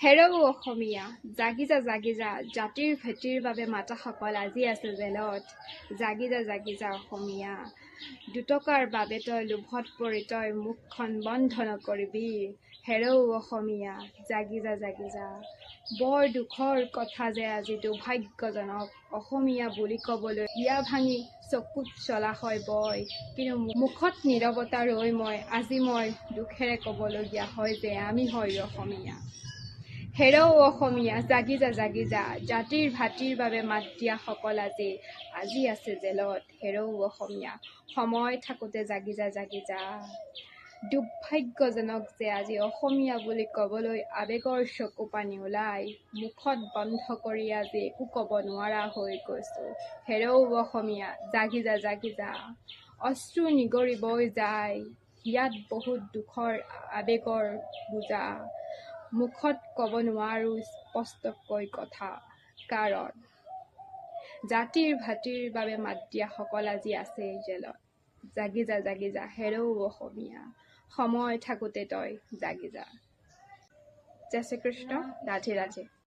হেৰৌ অসমীয়া জাগি যা জাতিৰ ভেটিৰ বাবে মাতাসকল আজি আছে জেলত। জাগি যা অসমীয়া দুটকাৰ বাবে তই লোভত পৰি তই মুখখন বন্ধ নকৰিবি। হেৰৌ অসমীয়া জাগি যা বৰ দুখৰ কথা যে আজি দুৰ্ভাগ্যজনক অসমীয়া বুলি ক'বলৈ হিয়া ভাঙি চকুত চলা হয় বয়, কিন্তু মুখত নীৰৱতা ৰৈ আজি মই দুখেৰে ক'বলগীয়া হয় যে আমি হয় অসমীয়া। হেৰৌ অসমীয়া জাগি যা জাতিৰ ভাটিৰ বাবে মাত দিয়া সকল আজি আছে জেলত। হেৰৌ অসমীয়া সময় থাকোঁতে জাগি যা দুৰ্ভাগ্যজনক যে আজি অসমীয়া বুলি ক'বলৈ আৱেগৰ চকু পানী ওলাই মুখত বন্ধ কৰি আজি একো ক'ব নোৱাৰা হৈ গৈছোঁ। হেৰৌ অসমীয়া জাগি যা অশ্ৰু নিগৰি বৈ যায় হিয়াত বহুত দুখৰ আৱেগৰ বোজা। মুখত ক'ব নোৱাৰোঁ স্পষ্টকৈ কথা, কাৰণ জাতিৰ ভাটিৰ বাবে মাত দিয়া সকল আজি আছে জেলত। জাগি যা হেৰৌ অসমীয়া সময় থাকোঁতে তই জাগি যা। জয় শ্ৰীকৃষ্ণ, ৰাধে ৰাধে।